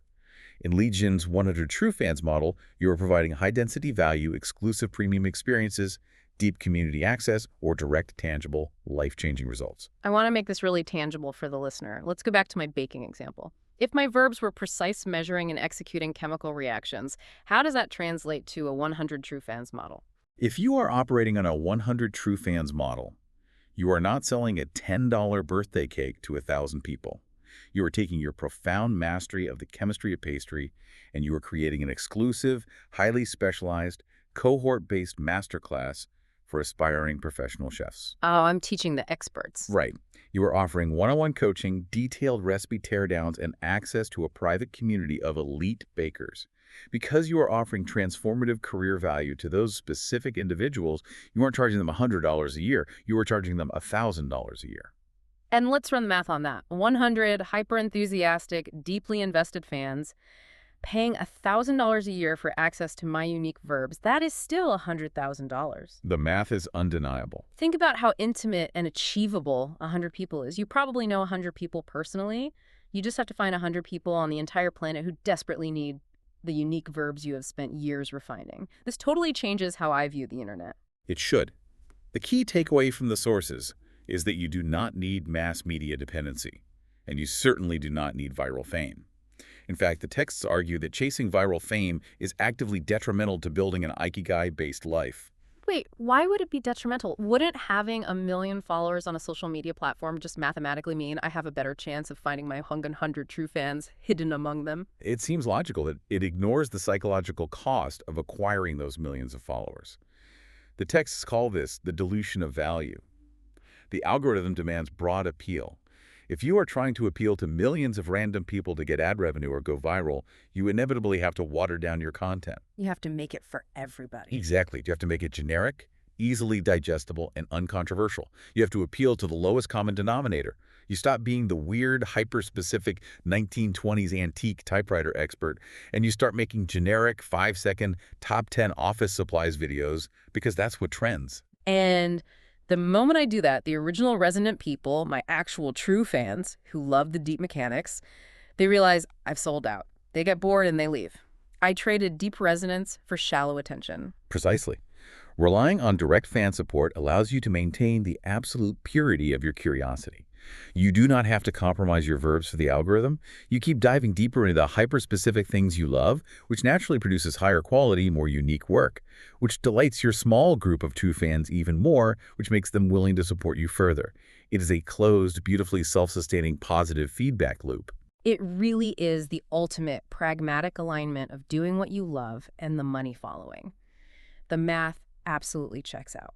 In Li Jin's 100 True Fans model, you are providing high-density value, exclusive premium experiences, deep community access, or direct, tangible, life-changing results. I want to make this really tangible for the listener. Let's go back to my baking example. If my verbs were precise measuring and executing chemical reactions, how does that translate to a 100 True Fans model? If you are operating on a 100 True Fans model, you are not selling a $10 birthday cake to 1,000 people. You are taking your profound mastery of the chemistry of pastry, and you are creating an exclusive, highly specialized, cohort-based masterclass for aspiring professional chefs. Oh, I'm teaching the experts. Right. You are offering one-on-one coaching, detailed recipe teardowns, and access to a private community of elite bakers. Because you are offering transformative career value to those specific individuals, you aren't charging them $100 a year. You are charging them $1,000 a year. And let's run the math on that. 100 hyper-enthusiastic, deeply invested fans paying $1,000 a year for access to my unique verbs. That is still $100,000. The math is undeniable. Think about how intimate and achievable 100 people is. You probably know 100 people personally. You just have to find 100 people on the entire planet who desperately need the unique verbs you have spent years refining. This totally changes how I view the internet. It should. The key takeaway from the sources is that you do not need mass media dependency, and you certainly do not need viral fame. In fact, the texts argue that chasing viral fame is actively detrimental to building an ikigai-based life. wait, why would it be detrimental? Wouldn't having a million followers on a social media platform just mathematically mean I have a better chance of finding my 100 true fans hidden among them? It seems logical that it ignores the psychological cost of acquiring those millions of followers. The texts call this the dilution of value. The algorithm demands broad appeal. If you are trying to appeal to millions of random people to get ad revenue or go viral, you inevitably have to water down your content. You have to make it for everybody. Exactly. You have to make it generic, easily digestible, and uncontroversial. You have to appeal to the lowest common denominator. You stop being the weird, hyper-specific 1920s antique typewriter expert, and you start making generic 5-second top 10 office supplies videos because that's what trends. And the moment I do that, the original resonant people, my actual true fans who love the deep mechanics, they realize I've sold out. They get bored and they leave. I traded deep resonance for shallow attention. Precisely. Relying on direct fan support allows you to maintain the absolute purity of your curiosity. You do not have to compromise your verbs for the algorithm. You keep diving deeper into the hyper-specific things you love, which naturally produces higher quality, more unique work, which delights your small group of true fans even more, which makes them willing to support you further. It is a closed, beautifully self-sustaining positive feedback loop. It really is the ultimate pragmatic alignment of doing what you love and the money following. The math absolutely checks out.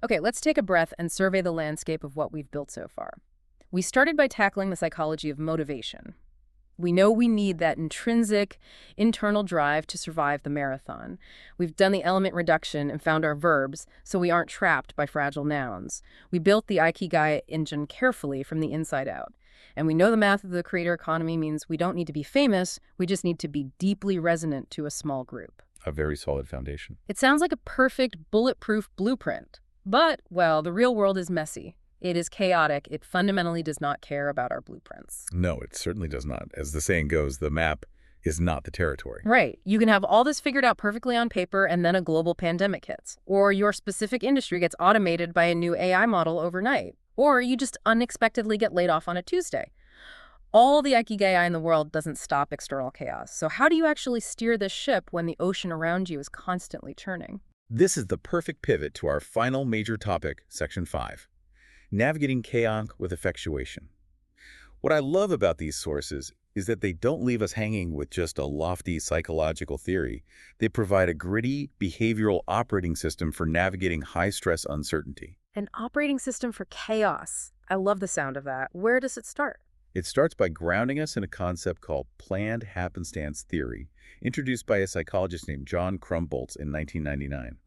Okay, let's take a breath and survey the landscape of what we've built so far. We started by tackling the psychology of motivation. We know we need that intrinsic, internal drive to survive the marathon. We've done the element reduction and found our verbs, so we aren't trapped by fragile nouns. We built the Ikigai engine carefully from the inside out. And we know the math of the creator economy means we don't need to be famous, we just need to be deeply resonant to a small group. A very solid foundation. It sounds like a perfect, bulletproof blueprint. But, well, the real world is messy. It is chaotic. It fundamentally does not care about our blueprints. No, it certainly does not. As the saying goes, the map is not the territory. Right. You can have all this figured out perfectly on paper and then a global pandemic hits. Or your specific industry gets automated by a new AI model overnight. Or you just unexpectedly get laid off on a Tuesday. All the Ikigai in the world doesn't stop external chaos. So how do you actually steer this ship when the ocean around you is constantly churning? This is the perfect pivot to our final major topic, Section 5. Navigating chaos with effectuation. What I love about these sources is that they don't leave us hanging with just a lofty psychological theory. They provide a gritty, behavioral operating system for navigating high-stress uncertainty. An operating system for chaos. I love the sound of that. Where does it start? It starts by grounding us in a concept called planned happenstance theory, introduced by a psychologist named John Krumboltz in 1999.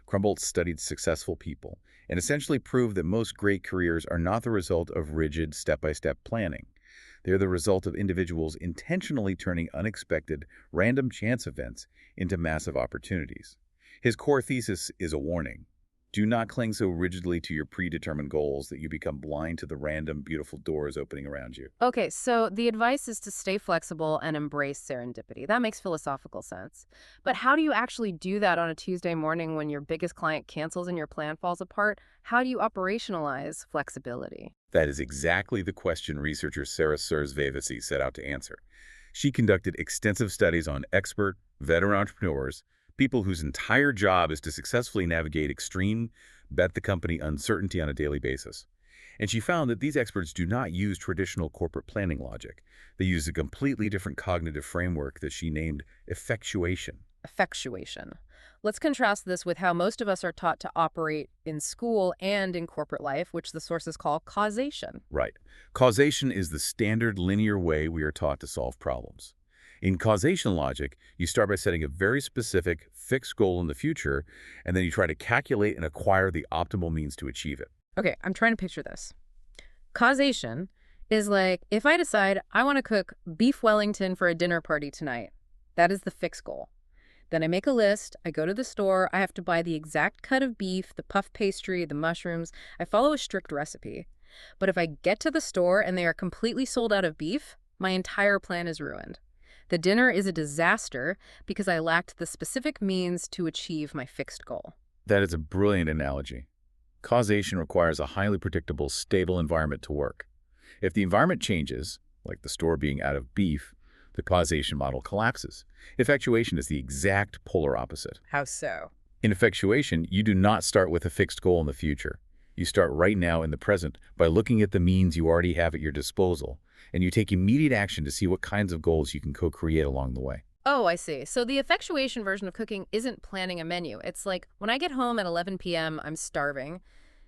Krumboltz studied successful people and essentially proved that most great careers are not the result of rigid step-by-step planning. They're the result of individuals intentionally turning unexpected, random chance events into massive opportunities. His core thesis is a warning. Do not cling so rigidly to your predetermined goals that you become blind to the random, beautiful doors opening around you. Okay, so the advice is to stay flexible and embrace serendipity. That makes philosophical sense. But how do you actually do that on a Tuesday morning when your biggest client cancels and your plan falls apart? How do you operationalize flexibility? That is exactly the question researcher Sarah Sursvevasi set out to answer. She conducted extensive studies on expert, veteran entrepreneurs, people whose entire job is to successfully navigate extreme, bet-the-company uncertainty on a daily basis. And she found that these experts do not use traditional corporate planning logic. They use a completely different cognitive framework that she named effectuation. Effectuation. Let's contrast this with how most of us are taught to operate in school and in corporate life, which the sources call causation. Right. Causation is the standard linear way we are taught to solve problems. In causation logic, you start by setting a very specific, fixed goal in the future, and then you try to calculate and acquire the optimal means to achieve it. Okay, I'm trying to picture this. Causation is like, if I decide I want to cook beef Wellington for a dinner party tonight, that is the fixed goal. Then I make a list, I go to the store, I have to buy the exact cut of beef, the puff pastry, the mushrooms. I follow a strict recipe. But if I get to the store and they are completely sold out of beef, my entire plan is ruined. The dinner is a disaster because I lacked the specific means to achieve my fixed goal. That is a brilliant analogy. Causation requires a highly predictable, stable environment to work. If the environment changes, like the store being out of beef, the causation model collapses. Effectuation is the exact polar opposite. How so? In effectuation, you do not start with a fixed goal in the future. You start right now in the present by looking at the means you already have at your disposal, and you take immediate action to see what kinds of goals you can co-create along the way. Oh, I see. So the effectuation version of cooking isn't planning a menu. It's like when I get home at 11 p.m., I'm starving,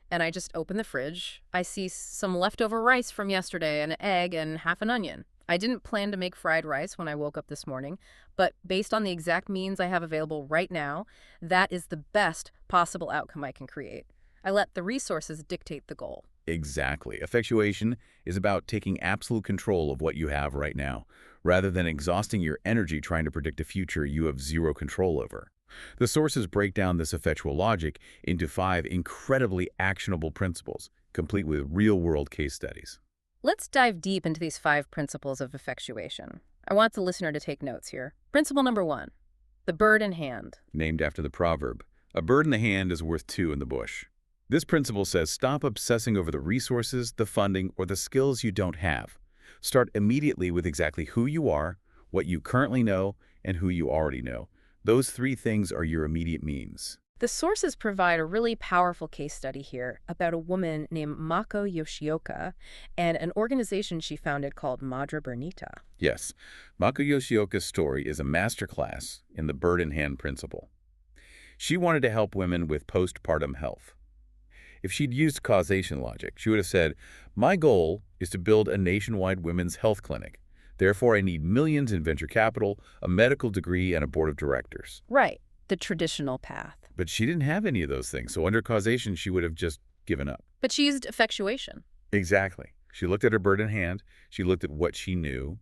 and I just open the fridge. I see some leftover rice from yesterday, an egg, and half an onion. I didn't plan to make fried rice when I woke up this morning, but based on the exact means I have available right now, that is the best possible outcome I can create. I let the resources dictate the goal. Exactly. Effectuation is about taking absolute control of what you have right now, rather than exhausting your energy trying to predict a future you have zero control over. The sources break down this effectual logic into 5 incredibly actionable principles, complete with real-world case studies. Let's dive deep into these 5 principles of effectuation. I want the listener to take notes here. Principle number 1, the bird in hand. Named after the proverb, "A bird in the hand is worth 2 in the bush." This principle says stop obsessing over the resources, the funding, or the skills you don't have. Start immediately with exactly who you are, what you currently know, and who you already know. Those 3 things are your immediate means. The sources provide a really powerful case study here about a woman named Mako Yoshioka and an organization she founded called Madre Bernita. Yes, Mako Yoshioka's story is a masterclass in the bird in hand principle. She wanted to help women with postpartum health. If she'd used causation logic, she would have said, "My goal is to build a nationwide women's health clinic. Therefore, I need millions in venture capital, a medical degree, and a board of directors." Right, the traditional path. But she didn't have any of those things, so under causation, she would have just given up. But she used effectuation. Exactly. She looked at her bird in hand. She looked at what she knew.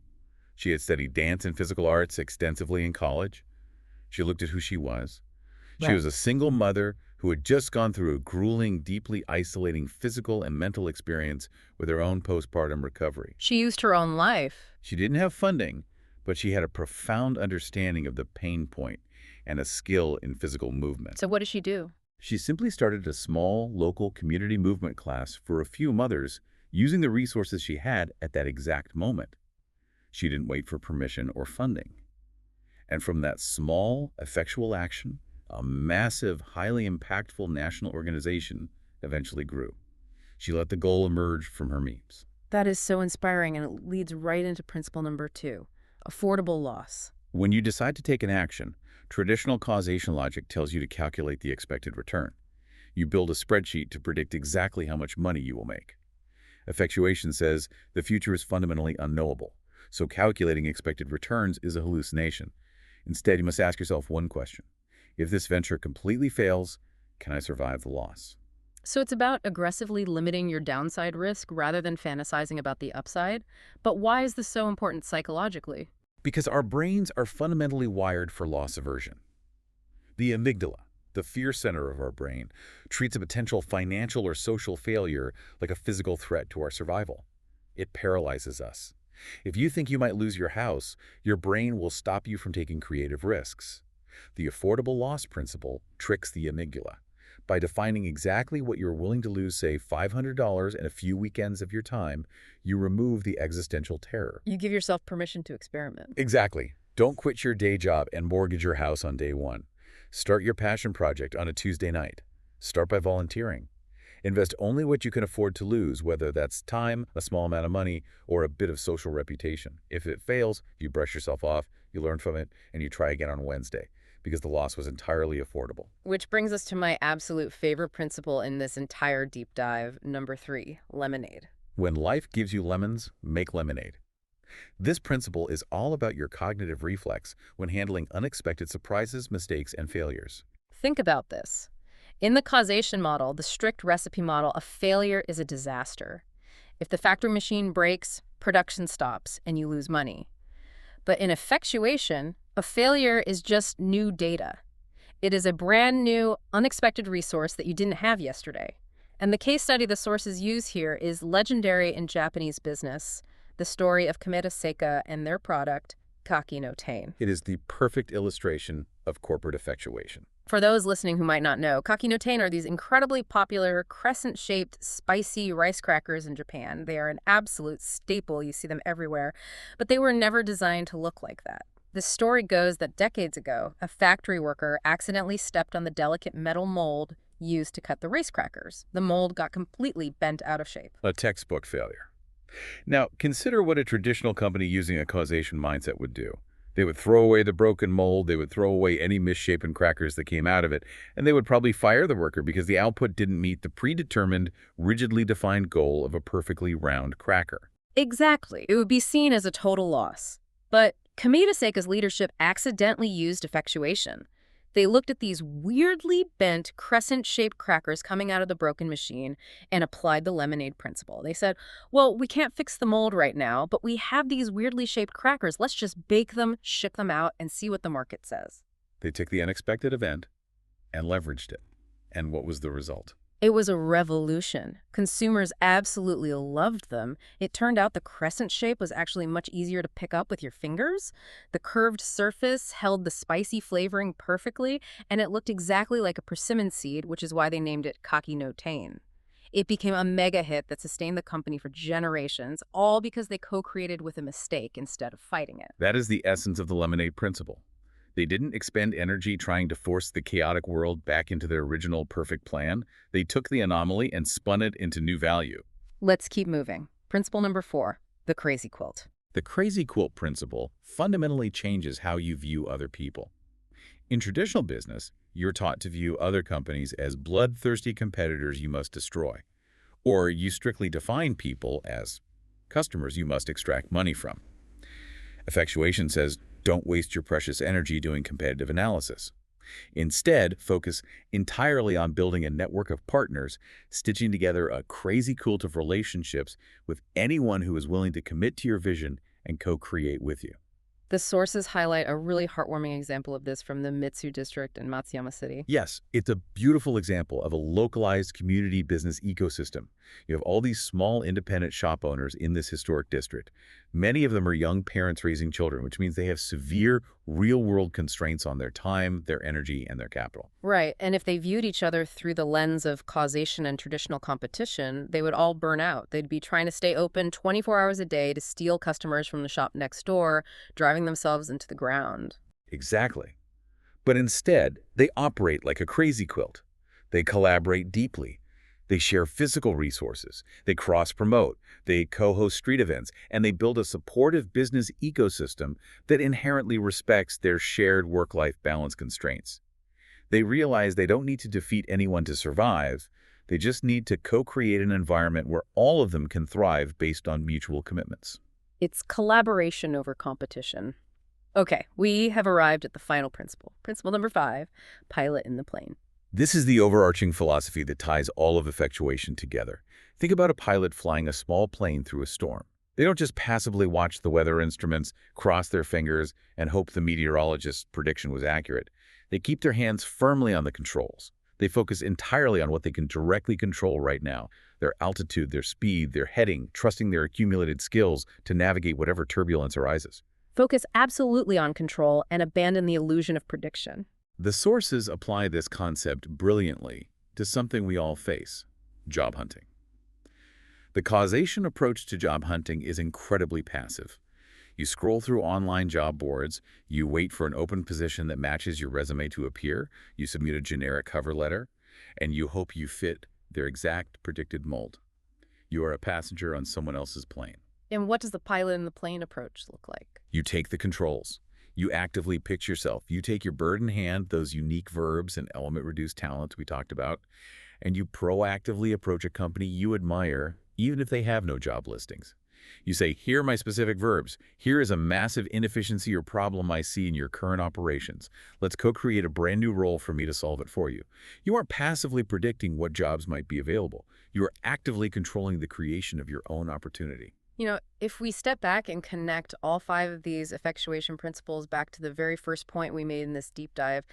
She had studied dance and physical arts extensively in college. She looked at who she was. She Right. was a single mother who had just gone through a grueling, deeply isolating physical and mental experience with her own postpartum recovery. She used her own life. She didn't have funding, but she had a profound understanding of the pain point and a skill in physical movement. So what did she do? She simply started a small, local community movement class for a few mothers using the resources she had at that exact moment. She didn't wait for permission or funding. And from that small, effectual action, a massive, highly impactful national organization eventually grew. She let the goal emerge from her means. That is so inspiring, and it leads right into principle number 2, affordable loss. When you decide to take an action, traditional causation logic tells you to calculate the expected return. You build a spreadsheet to predict exactly how much money you will make. Effectuation says the future is fundamentally unknowable, so calculating expected returns is a hallucination. Instead, you must ask yourself one question. If this venture completely fails, can I survive the loss? So it's about aggressively limiting your downside risk rather than fantasizing about the upside. But why is this so important psychologically? Because our brains are fundamentally wired for loss aversion. The amygdala, the fear center of our brain, treats a potential financial or social failure like a physical threat to our survival. It paralyzes us. If you think you might lose your house, your brain will stop you from taking creative risks. The affordable loss principle tricks the amygdala. By defining exactly what you're willing to lose, say $500 in a few weekends of your time, you remove the existential terror. You give yourself permission to experiment. Exactly. Don't quit your day job and mortgage your house on day one. Start your passion project on a Tuesday night. Start by volunteering. Invest only what you can afford to lose, whether that's time, a small amount of money, or a bit of social reputation. If it fails, you brush yourself off, you learn from it, and you try again on Wednesday, because the loss was entirely affordable. Which brings us to my absolute favorite principle in this entire deep dive, number 3, lemonade. When life gives you lemons, make lemonade. This principle is all about your cognitive reflex when handling unexpected surprises, mistakes, and failures. Think about this. In the causation model, the strict recipe model, a failure is a disaster. If the factory machine breaks, production stops, and you lose money. But in effectuation, a failure is just new data. It is a brand new, unexpected resource that you didn't have yesterday. And the case study the sources use here is legendary in Japanese business, the story of Kameda Seika and their product, Kaki no Tain. It is the perfect illustration of corporate effectuation. For those listening who might not know, Kaki no Tain are these incredibly popular crescent-shaped spicy rice crackers in Japan. They are an absolute staple. You see them everywhere. But they were never designed to look like that. The story goes that decades ago, a factory worker accidentally stepped on the delicate metal mold used to cut the race crackers. The mold got completely bent out of shape. A textbook failure. Now, consider what a traditional company using a causation mindset would do. They would throw away the broken mold, they would throw away any misshapen crackers that came out of it, and they would probably fire the worker because the output didn't meet the predetermined, rigidly defined goal of a perfectly round cracker. Exactly. It would be seen as a total loss. But Kamita Seika's leadership accidentally used effectuation. They looked at these weirdly bent, crescent-shaped crackers coming out of the broken machine and applied the lemonade principle. They said, well, we can't fix the mold right now, but we have these weirdly shaped crackers. Let's just bake them, ship them out, and see what the market says. They took the unexpected event and leveraged it. And what was the result? It was a revolution. Consumers absolutely loved them. It turned out the crescent shape was actually much easier to pick up with your fingers. The curved surface held the spicy flavoring perfectly, and it looked exactly like a persimmon seed, which is why they named it Kaki no Tain. It became a mega hit that sustained the company for generations, all because they co-created with a mistake instead of fighting it. That is the essence of the lemonade principle. They didn't expend energy trying to force the chaotic world back into their original perfect plan. They took the anomaly and spun it into new value. Let's keep moving. Principle number 4, the crazy quilt. The crazy quilt principle fundamentally changes how you view other people. In traditional business, you're taught to view other companies as bloodthirsty competitors you must destroy, or you strictly define people as customers you must extract money from. Effectuation says, don't waste your precious energy doing competitive analysis. Instead, focus entirely on building a network of partners, stitching together a crazy quilt of relationships with anyone who is willing to commit to your vision and co-create with you. The sources highlight a really heartwarming example of this from the Mitsu district in Matsuyama City. Yes, it's a beautiful example of a localized community business ecosystem. You have all these small independent shop owners in this historic district. Many of them are young parents raising children, which means they have severe real-world constraints on their time, their energy, and their capital. Right, and if they viewed each other through the lens of causation and traditional competition, they would all burn out. They'd be trying to stay open 24 hours a day to steal customers from the shop next door, driving themselves into the ground. Exactly. But instead, they operate like a crazy quilt. They collaborate deeply. They share physical resources. They cross-promote. They co-host street events. And they build a supportive business ecosystem that inherently respects their shared work-life balance constraints. They realize they don't need to defeat anyone to survive. They just need to co-create an environment where all of them can thrive based on mutual commitments. It's collaboration over competition. Okay, we have arrived at the final principle. Principle number 5, pilot in the plane. This is the overarching philosophy that ties all of effectuation together. Think about a pilot flying a small plane through a storm. They don't just passively watch the weather instruments, cross their fingers, and hope the meteorologist's prediction was accurate. They keep their hands firmly on the controls. They focus entirely on what they can directly control right now, their altitude, their speed, their heading, trusting their accumulated skills to navigate whatever turbulence arises. Focus absolutely on control and abandon the illusion of prediction. The sources apply this concept brilliantly to something we all face: job hunting. The causation approach to job hunting is incredibly passive. You scroll through online job boards, you wait for an open position that matches your resume to appear, you submit a generic cover letter, and you hope you fit their exact predicted mold. You are a passenger on someone else's plane. And what does the pilot in the plane approach look like? You take the controls. You actively pitch yourself. You take your bird in hand, those unique verbs and element-reduced talents we talked about, and you proactively approach a company you admire, even if they have no job listings. You say, here are my specific verbs. Here is a massive inefficiency or problem I see in your current operations. Let's co-create a brand new role for me to solve it for you. You aren't passively predicting what jobs might be available. You are actively controlling the creation of your own opportunity. You know, if we step back and connect all 5 of these effectuation principles back to the very first point we made in this deep dive,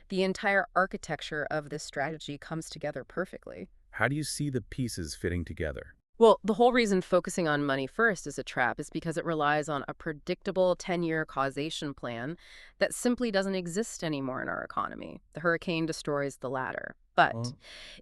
the entire architecture of this strategy comes together perfectly. How do you see the pieces fitting together? Well, the whole reason focusing on money first is a trap is because it relies on a predictable 10-year causation plan that simply doesn't exist anymore in our economy. The hurricane destroys the latter. But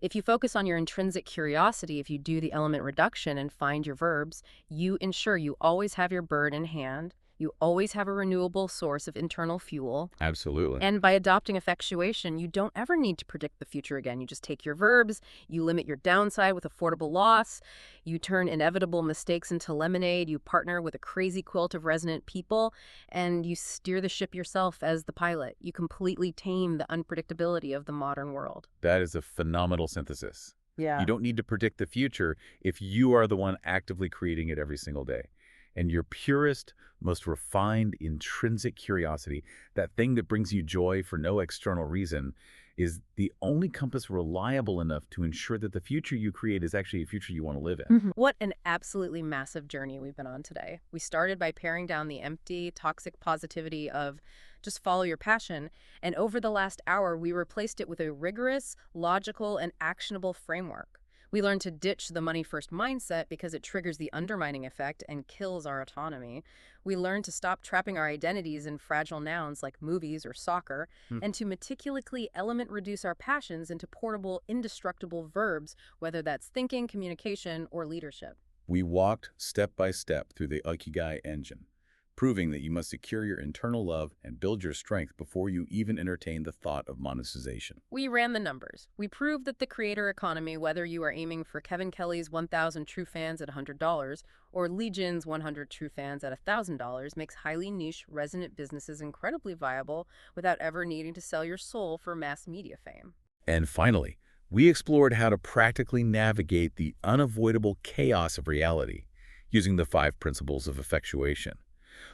if you focus on your intrinsic curiosity, if you do the element reduction and find your verbs, you ensure you always have your bird in hand. You always have a renewable source of internal fuel. Absolutely. And by adopting effectuation, you don't ever need to predict the future again. You just take your verbs, you limit your downside with affordable loss, you turn inevitable mistakes into lemonade, you partner with a crazy quilt of resonant people, and you steer the ship yourself as the pilot. You completely tame the unpredictability of the modern world. That is a phenomenal synthesis. Yeah. You don't need to predict the future if you are the one actively creating it every single day. And your purest, most refined, intrinsic curiosity, that thing that brings you joy for no external reason, is the only compass reliable enough to ensure that the future you create is actually a future you want to live in. What an absolutely massive journey we've been on today. We started by paring down the empty, toxic positivity of just follow your passion, and over the last hour, we replaced it with a rigorous, logical, and actionable framework. We learned to ditch the money-first mindset because it triggers the undermining effect and kills our autonomy. We learned to stop trapping our identities in fragile nouns like movies or soccer, and to meticulously element reduce our passions into portable, indestructible verbs, whether that's thinking, communication, or leadership. We walked step by step through the Ikigai engine, proving that you must secure your internal love and build your strength before you even entertain the thought of monetization. We ran the numbers. We proved that the creator economy, whether you are aiming for Kevin Kelly's 1,000 true fans at $100 or Legion's 100 true fans at $1,000, makes highly niche, resonant businesses incredibly viable without ever needing to sell your soul for mass media fame. And finally, we explored how to practically navigate the unavoidable chaos of reality using the 5 principles of effectuation,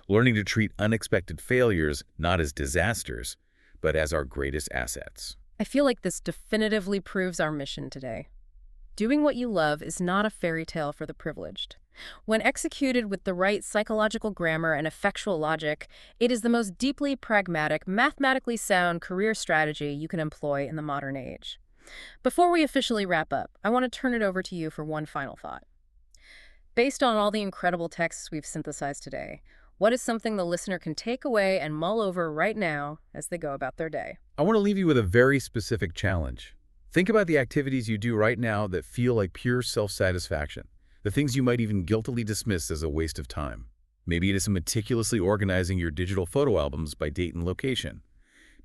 learning to treat unexpected failures not as disasters, but as our greatest assets. I feel like this definitively proves our mission today. Doing what you love is not a fairy tale for the privileged. When executed with the right psychological grammar and effectual logic, it is the most deeply pragmatic, mathematically sound career strategy you can employ in the modern age. Before we officially wrap up, I want to turn it over to you for one final thought. Based on all the incredible texts we've synthesized today, what is something the listener can take away and mull over right now as they go about their day? I want to leave you with a very specific challenge. Think about the activities you do right now that feel like pure self-satisfaction, the things you might even guiltily dismiss as a waste of time. Maybe it is meticulously organizing your digital photo albums by date and location.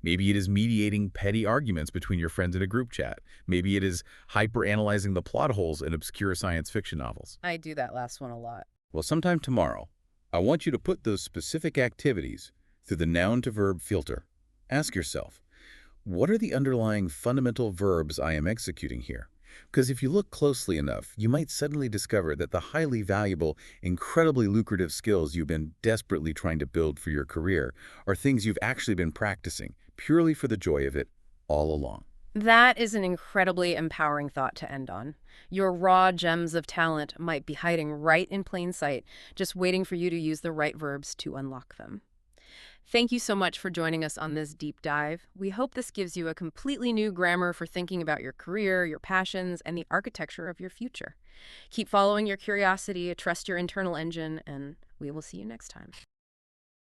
Maybe it is mediating petty arguments between your friends in a group chat. Maybe it is hyper-analyzing the plot holes in obscure science fiction novels. I do that last one a lot. Well, sometime tomorrow, I want you to put those specific activities through the noun-to-verb filter. Ask yourself, what are the underlying fundamental verbs I am executing here? Because if you look closely enough, you might suddenly discover that the highly valuable, incredibly lucrative skills you've been desperately trying to build for your career are things you've actually been practicing purely for the joy of it all along. That is an incredibly empowering thought to end on. Your raw gems of talent might be hiding right in plain sight, just waiting for you to use the right verbs to unlock them. Thank you so much for joining us on this deep dive. We hope this gives you a completely new grammar for thinking about your career, your passions, and the architecture of your future. Keep following your curiosity, trust your internal engine, and we will see you next time.